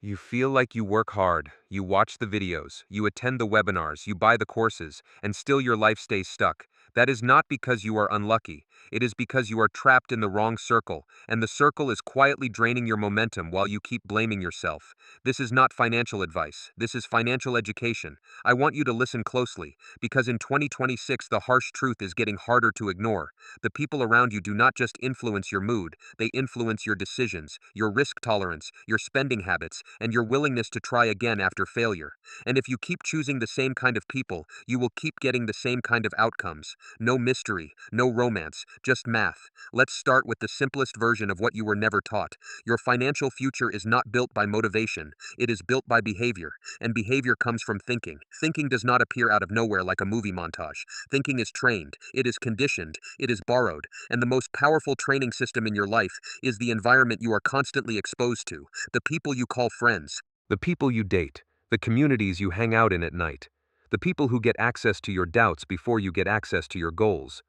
You feel like you work hard, you watch the videos, you attend the webinars, you buy the courses, and still your life stays stuck. That is not because you are unlucky. It is because you are trapped in the wrong circle, and the circle is quietly draining your momentum while you keep blaming yourself. This is not financial advice. This is financial education. I want you to listen closely, because in 2026 the harsh truth is getting harder to ignore. The people around you do not just influence your mood, they influence your decisions, your risk tolerance, your spending habits, and your willingness to try again after failure. And if you keep choosing the same kind of people, you will keep getting the same kind of outcomes. No mystery, no romance, just math. Let's start with the simplest version of what you were never taught. Your financial future is not built by motivation, it is built by behavior, and behavior comes from thinking. Thinking does not appear out of nowhere like a movie montage. Thinking is trained, it is conditioned, it is borrowed, and the most powerful training system in your life is the environment you are constantly exposed to, the people you call friends, the people you date, the communities you hang out in at night, the people who get access to your doubts before you get access to your goals.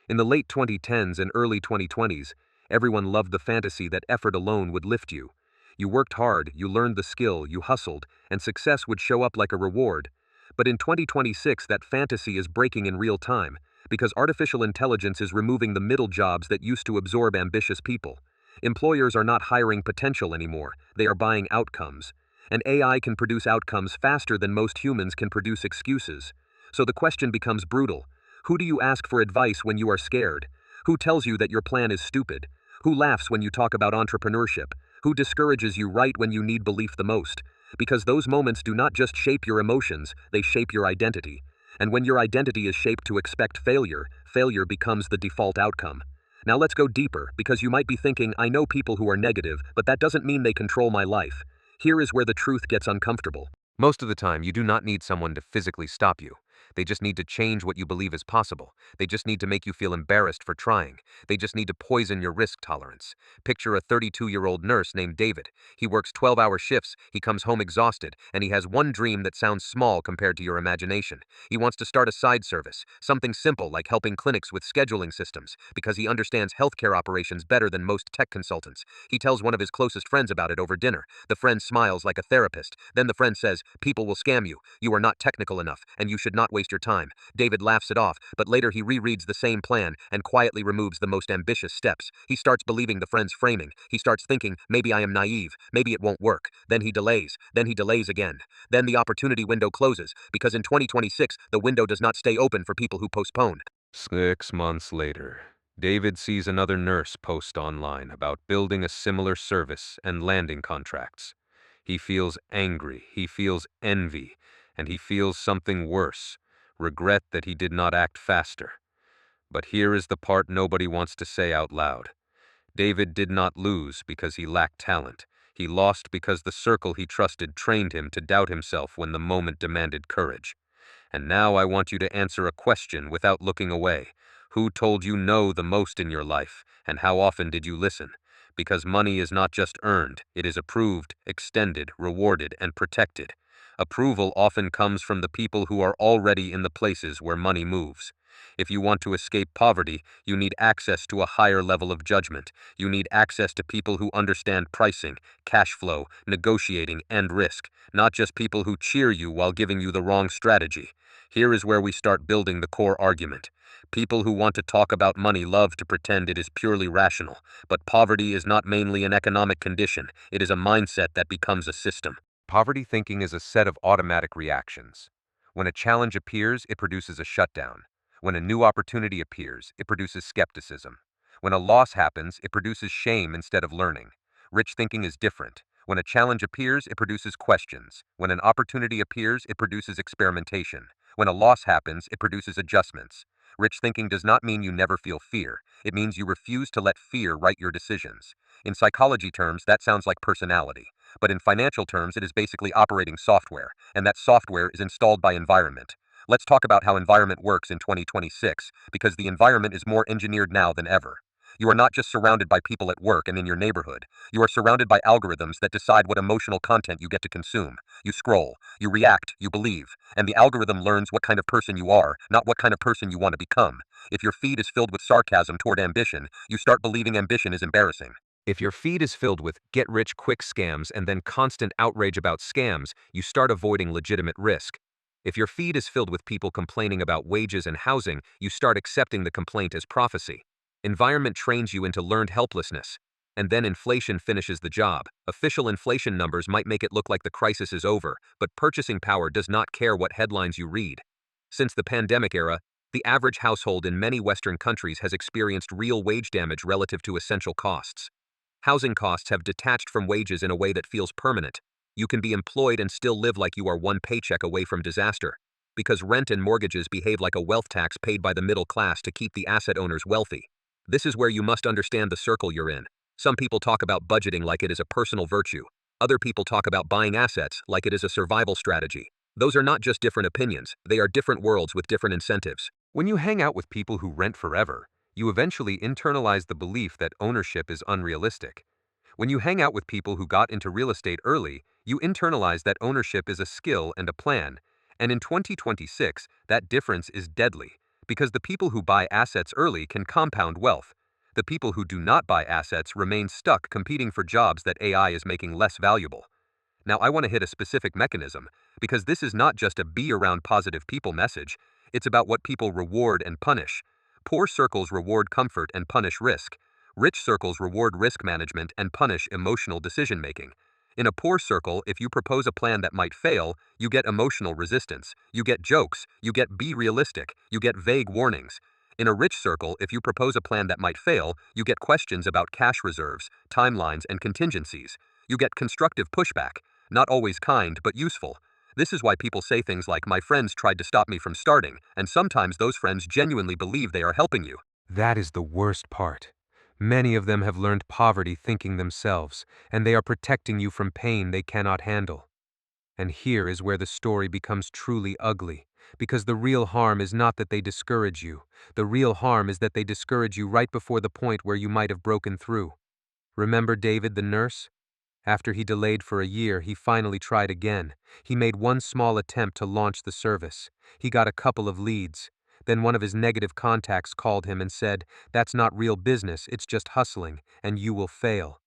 In the late 2010s and early 2020s, everyone loved the fantasy that effort alone would lift you. You worked hard, you learned the skill, you hustled, and success would show up like a reward. But in 2026, that fantasy is breaking in real time, because artificial intelligence is removing the middle jobs that used to absorb ambitious people. Employers are not hiring potential anymore, they are buying outcomes. And AI can produce outcomes faster than most humans can produce excuses. So the question becomes brutal. Who do you ask for advice when you are scared? Who tells you that your plan is stupid? Who laughs when you talk about entrepreneurship? Who discourages you right when you need belief the most? Because those moments do not just shape your emotions, they shape your identity. And when your identity is shaped to expect failure, failure becomes the default outcome. Now let's go deeper, because you might be thinking, I know people who are negative, but that doesn't mean they control my life. Here is where the truth gets uncomfortable. Most of the time, you do not need someone to physically stop you. They just need to change what you believe is possible. They just need to make you feel embarrassed for trying. They just need to poison your risk tolerance. Picture a 32-year-old nurse named David. He works 12-hour shifts, he comes home exhausted, and he has one dream that sounds small compared to your imagination. He wants to start a side service, something simple like helping clinics with scheduling systems, because he understands healthcare operations better than most tech consultants. He tells one of his closest friends about it over dinner. The friend smiles like a therapist. Then the friend says, "People will scam you. You are not technical enough, and you should not waste your time." David laughs it off, but later he rereads the same plan and quietly removes the most ambitious steps. He starts believing the friend's framing. He starts thinking, maybe I am naive, maybe it won't work. Then he delays again. Then the opportunity window closes, because in 2026, the window does not stay open for people who postpone. 6 months later, David sees another nurse post online about building a similar service and landing contracts. He feels angry, he feels envy, and he feels something worse, regret that he did not act faster. But here is the part nobody wants to say out loud. David did not lose because he lacked talent. He lost because the circle he trusted trained him to doubt himself when the moment demanded courage. And now I want you to answer a question without looking away. Who told you no the most in your life, and how often did you listen? Because money is not just earned, it is approved, extended, rewarded, and protected. Approval often comes from the people who are already in the places where money moves. If you want to escape poverty, you need access to a higher level of judgment. You need access to people who understand pricing, cash flow, negotiating, and risk, not just people who cheer you while giving you the wrong strategy. Here is where we start building the core argument. People who want to talk about money love to pretend it is purely rational, but poverty is not mainly an economic condition, it is a mindset that becomes a system. Poverty thinking is a set of automatic reactions. When a challenge appears, it produces a shutdown. When a new opportunity appears, it produces skepticism. When a loss happens, it produces shame instead of learning. Rich thinking is different. When a challenge appears, it produces questions. When an opportunity appears, it produces experimentation. When a loss happens, it produces adjustments. Rich thinking does not mean you never feel fear. It means you refuse to let fear write your decisions. In psychology terms, that sounds like personality. But in financial terms, it is basically operating software, and that software is installed by environment. Let's talk about how environment works in 2026, because the environment is more engineered now than ever. You are not just surrounded by people at work and in your neighborhood. You are surrounded by algorithms that decide what emotional content you get to consume. You scroll, you react, you believe, and the algorithm learns what kind of person you are, not what kind of person you want to become. If your feed is filled with sarcasm toward ambition, you start believing ambition is embarrassing. If your feed is filled with get-rich-quick scams and then constant outrage about scams, you start avoiding legitimate risk. If your feed is filled with people complaining about wages and housing, you start accepting the complaint as prophecy. Environment trains you into learned helplessness. And then inflation finishes the job. Official inflation numbers might make it look like the crisis is over, but purchasing power does not care what headlines you read. Since the pandemic era, the average household in many Western countries has experienced real wage damage relative to essential costs. Housing costs have detached from wages in a way that feels permanent. You can be employed and still live like you are one paycheck away from disaster. Because rent and mortgages behave like a wealth tax paid by the middle class to keep the asset owners wealthy. This is where you must understand the circle you're in. Some people talk about budgeting like it is a personal virtue. Other people talk about buying assets like it is a survival strategy. Those are not just different opinions, they are different worlds with different incentives. When you hang out with people who rent forever, you eventually internalize the belief that ownership is unrealistic. When you hang out with people who got into real estate early, you internalize that ownership is a skill and a plan. And in 2026, that difference is deadly, because the people who buy assets early can compound wealth. The people who do not buy assets remain stuck competing for jobs that AI is making less valuable. Now, I want to hit a specific mechanism, because this is not just a be around positive people message, it's about what people reward and punish. Poor circles reward comfort and punish risk. Rich circles reward risk management and punish emotional decision making. In a poor circle, if you propose a plan that might fail, you get emotional resistance, you get jokes, you get be realistic, you get vague warnings. In a rich circle, if you propose a plan that might fail, you get questions about cash reserves, timelines, and contingencies. You get constructive pushback. Not always kind, but useful. This is why people say things like, my friends tried to stop me from starting, and sometimes those friends genuinely believe they are helping you. That is the worst part. Many of them have learned poverty thinking themselves, and they are protecting you from pain they cannot handle. And here is where the story becomes truly ugly, because the real harm is not that they discourage you. The real harm is that they discourage you right before the point where you might have broken through. Remember David the nurse? After he delayed for a year, he finally tried again. He made one small attempt to launch the service. He got a couple of leads. Then one of his negative contacts called him and said, "That's not real business, it's just hustling, and you will fail."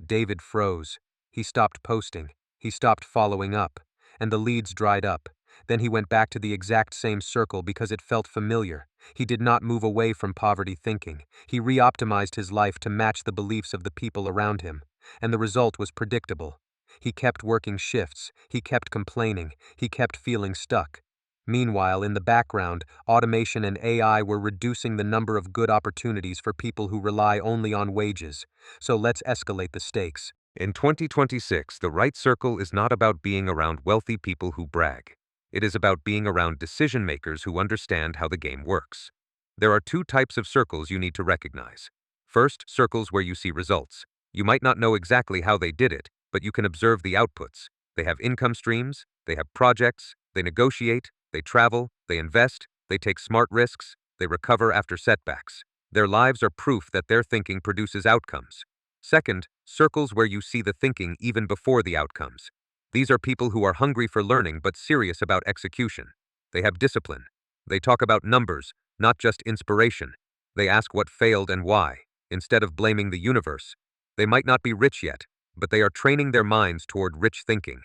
David froze. He stopped posting. He stopped following up. And the leads dried up. Then he went back to the exact same circle because it felt familiar. He did not move away from poverty thinking. He re-optimized his life to match the beliefs of the people around him. And the result was predictable. He kept working shifts. He kept complaining. He kept feeling stuck. Meanwhile, in the background, automation and AI were reducing the number of good opportunities for people who rely only on wages. So let's escalate the stakes. In 2026, the right circle is not about being around wealthy people who brag. It is about being around decision makers who understand how the game works. There are two types of circles you need to recognize. First, circles where you see results. You might not know exactly how they did it, but you can observe the outputs. They have income streams, they have projects, they negotiate, they travel, they invest, they take smart risks, they recover after setbacks. Their lives are proof that their thinking produces outcomes. Second, circles where you see the thinking even before the outcomes. These are people who are hungry for learning but serious about execution. They have discipline. They talk about numbers, not just inspiration. They ask what failed and why, instead of blaming the universe. They might not be rich yet, but they are training their minds toward rich thinking.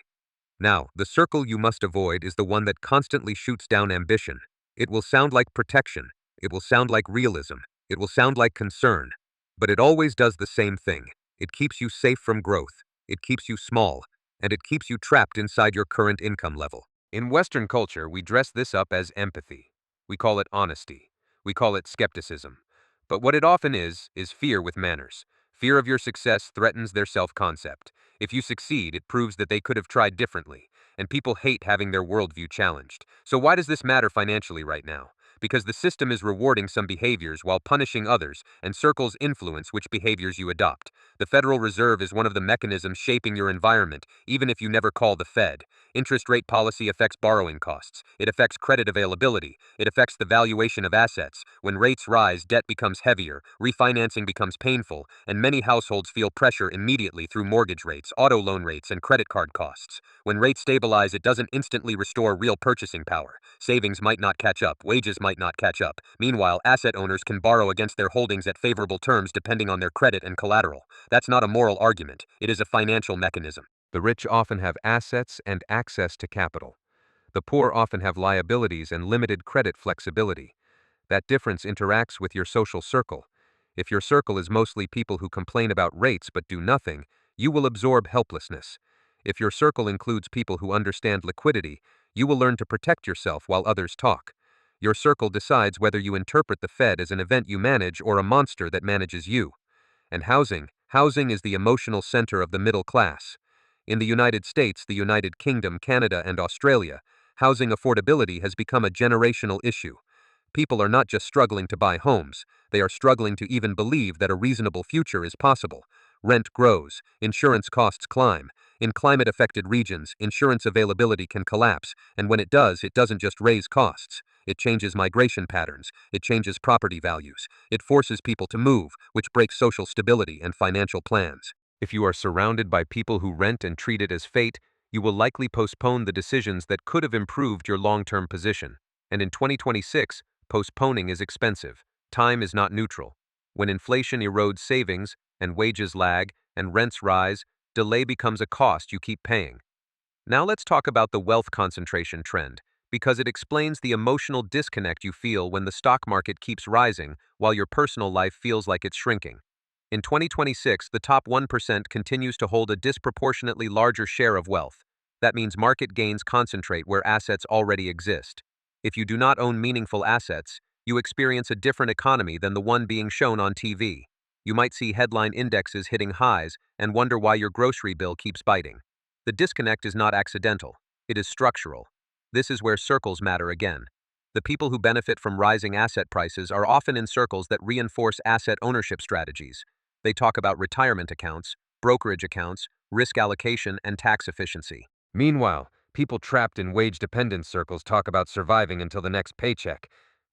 Now, the circle you must avoid is the one that constantly shoots down ambition. It will sound like protection. It will sound like realism. It will sound like concern. But it always does the same thing. It keeps you safe from growth. It keeps you small. And it keeps you trapped inside your current income level. In Western culture, we dress this up as empathy. We call it honesty. We call it skepticism. But what it often is fear with manners. Fear of your success threatens their self-concept. If you succeed, it proves that they could have tried differently, and people hate having their worldview challenged. So why does this matter financially right now? Because the system is rewarding some behaviors while punishing others, and circles influence which behaviors you adopt. The Federal Reserve is one of the mechanisms shaping your environment, even if you never call the Fed. Interest rate policy affects borrowing costs. It affects credit availability. It affects the valuation of assets. When rates rise, debt becomes heavier, refinancing becomes painful, and many households feel pressure immediately through mortgage rates, auto loan rates, and credit card costs. When rates stabilize, it doesn't instantly restore real purchasing power. Savings might not catch up, wages might not catch up. Meanwhile, asset owners can borrow against their holdings at favorable terms depending on their credit and collateral. That's not a moral argument, it is a financial mechanism. The rich often have assets and access to capital. The poor often have liabilities and limited credit flexibility. That difference interacts with your social circle. If your circle is mostly people who complain about rates but do nothing, you will absorb helplessness. If your circle includes people who understand liquidity, you will learn to protect yourself while others talk. Your circle decides whether you interpret the Fed as an event you manage or a monster that manages you. And housing is the emotional center of the middle class. In the United States, the United Kingdom, Canada, and Australia, housing affordability has become a generational issue. People are not just struggling to buy homes, they are struggling to even believe that a reasonable future is possible. Rent grows, insurance costs climb. In climate-affected regions, insurance availability can collapse, and when it does, it doesn't just raise costs. It changes migration patterns, it changes property values, it forces people to move, which breaks social stability and financial plans. If you are surrounded by people who rent and treat it as fate, you will likely postpone the decisions that could have improved your long-term position. And in 2026, postponing is expensive. Time is not neutral. When inflation erodes savings, and wages lag, and rents rise, delay becomes a cost you keep paying. Now let's talk about the wealth concentration trend, because it explains the emotional disconnect you feel when the stock market keeps rising while your personal life feels like it's shrinking. In 2026, the top 1% continues to hold a disproportionately larger share of wealth. That means market gains concentrate where assets already exist. If you do not own meaningful assets, you experience a different economy than the one being shown on TV. You might see headline indexes hitting highs and wonder why your grocery bill keeps biting. The disconnect is not accidental, it is structural. This is where circles matter again. The people who benefit from rising asset prices are often in circles that reinforce asset ownership strategies. They talk about retirement accounts, brokerage accounts, risk allocation, and tax efficiency. Meanwhile, people trapped in wage-dependent circles talk about surviving until the next paycheck.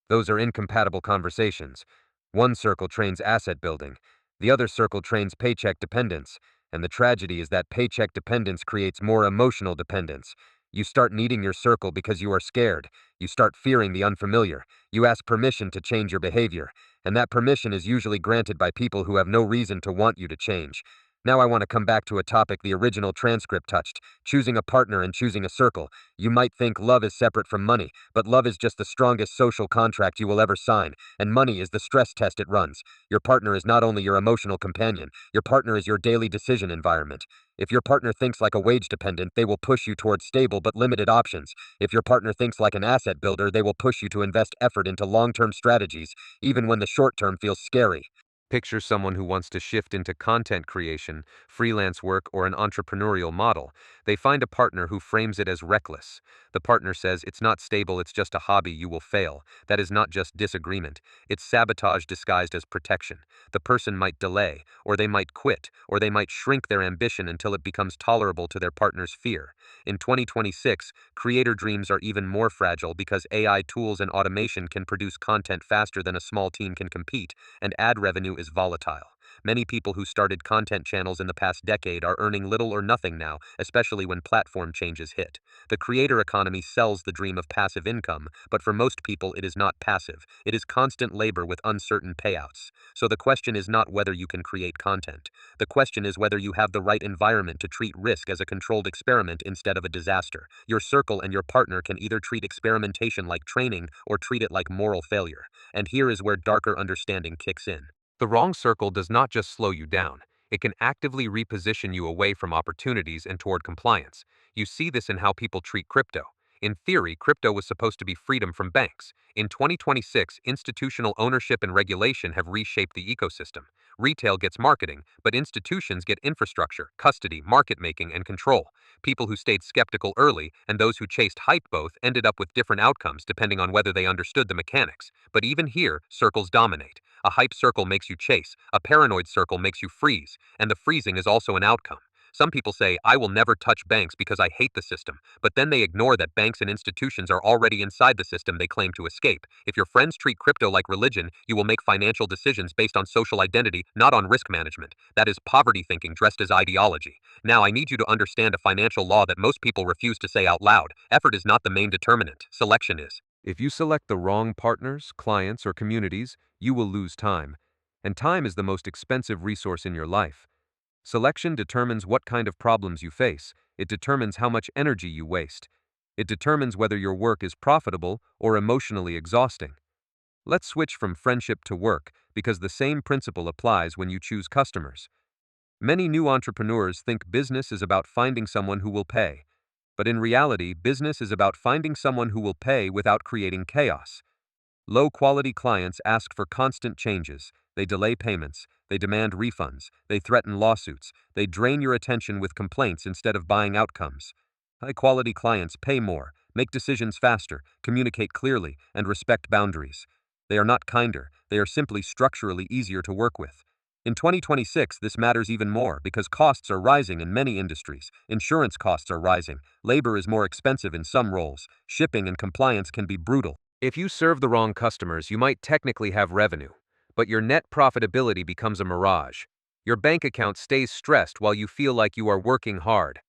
Those are incompatible conversations. One circle trains asset building, the other circle trains paycheck dependence, and the tragedy is that paycheck dependence creates more emotional dependence. You start needing your circle because you are scared. You start fearing the unfamiliar. You ask permission to change your behavior, and that permission is usually granted by people who have no reason to want you to change. Now I want to come back to a topic the original transcript touched, choosing a partner and choosing a circle. You might think love is separate from money, but love is just the strongest social contract you will ever sign, and money is the stress test it runs. Your partner is not only your emotional companion, your partner is your daily decision environment. If your partner thinks like a wage dependent, they will push you towards stable but limited options. If your partner thinks like an asset builder, they will push you to invest effort into long-term strategies, even when the short term feels scary. Picture someone who wants to shift into content creation, freelance work, or an entrepreneurial model. They find a partner who frames it as reckless. The partner says, "It's not stable, it's just a hobby, you will fail." That is not just disagreement, it's sabotage disguised as protection. The person might delay, or they might quit, or they might shrink their ambition until it becomes tolerable to their partner's fear. In 2026, creator dreams are even more fragile because AI tools and automation can produce content faster than a small team can compete, and ad revenue is volatile. Many people who started content channels in the past decade are earning little or nothing now, especially when platform changes hit. The creator economy sells the dream of passive income, but for most people it is not passive. It is constant labor with uncertain payouts. So the question is not whether you can create content. The question is whether you have the right environment to treat risk as a controlled experiment instead of a disaster. Your circle and your partner can either treat experimentation like training or treat it like moral failure. And here is where darker understanding kicks in. The wrong circle does not just slow you down, it can actively reposition you away from opportunities and toward compliance. You see this in how people treat crypto. In theory, crypto was supposed to be freedom from banks. In 2026, institutional ownership and regulation have reshaped the ecosystem. Retail gets marketing, but institutions get infrastructure, custody, market making, and control. People who stayed skeptical early and those who chased hype both ended up with different outcomes depending on whether they understood the mechanics. But even here, circles dominate. A hype circle makes you chase, a paranoid circle makes you freeze, and the freezing is also an outcome. Some people say, I will never touch banks because I hate the system, but then they ignore that banks and institutions are already inside the system they claim to escape. If your friends treat crypto like religion, you will make financial decisions based on social identity, not on risk management. That is poverty thinking dressed as ideology. Now, I need you to understand a financial law that most people refuse to say out loud. Effort is not the main determinant, selection is. If you select the wrong partners, clients, or communities, you will lose time. And time is the most expensive resource in your life. Selection determines what kind of problems you face. It determines how much energy you waste. It determines whether your work is profitable or emotionally exhausting. Let's switch from friendship to work because the same principle applies when you choose customers. Many new entrepreneurs think business is about finding someone who will pay. But in reality, business is about finding someone who will pay without creating chaos. Low-quality clients ask for constant changes. They delay payments. They demand refunds. They threaten lawsuits. They drain your attention with complaints instead of buying outcomes. High-quality clients pay more, make decisions faster, communicate clearly, and respect boundaries. They are not kinder. They are simply structurally easier to work with. In 2026, this matters even more because costs are rising in many industries. Insurance costs are rising. Labor is more expensive in some roles. Shipping and compliance can be brutal. If you serve the wrong customers, you might technically have revenue, but your net profitability becomes a mirage. Your bank account stays stressed while you feel like you are working hard.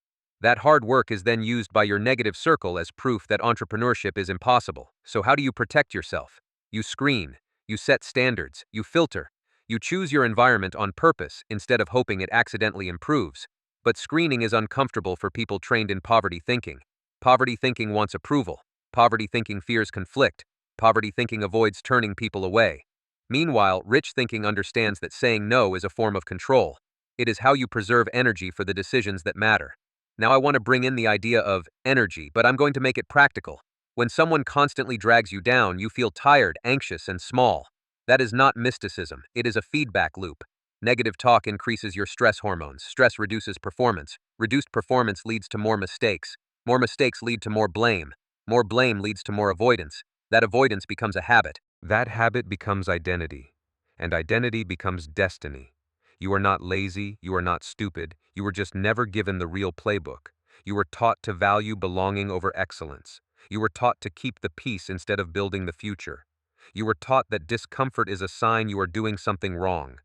That hard work is then used by your negative circle as proof that entrepreneurship is impossible. So how do you protect yourself? You screen, you set standards, you filter. You choose your environment on purpose instead of hoping it accidentally improves. But screening is uncomfortable for people trained in poverty thinking. Poverty thinking wants approval. Poverty thinking fears conflict. Poverty thinking avoids turning people away. Meanwhile, rich thinking understands that saying no is a form of control. It is how you preserve energy for the decisions that matter. Now I want to bring in the idea of energy, but I'm going to make it practical. When someone constantly drags you down, you feel tired, anxious, and small. That is not mysticism, it is a feedback loop. Negative talk increases your stress hormones. Stress reduces performance. Reduced performance leads to more mistakes. More mistakes lead to more blame. More blame leads to more avoidance. That avoidance becomes a habit. That habit becomes identity. And identity becomes destiny. You are not lazy, you are not stupid, you were just never given the real playbook. You were taught to value belonging over excellence. You were taught to keep the peace instead of building the future. You were taught that discomfort is a sign you are doing something wrong.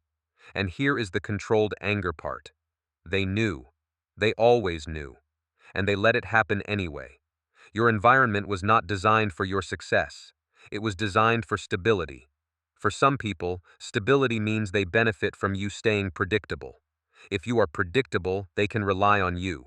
And here is the controlled anger part. They knew. They always knew. And they let it happen anyway. Your environment was not designed for your success. It was designed for stability. For some people, stability means they benefit from you staying predictable. If you are predictable, they can rely on you.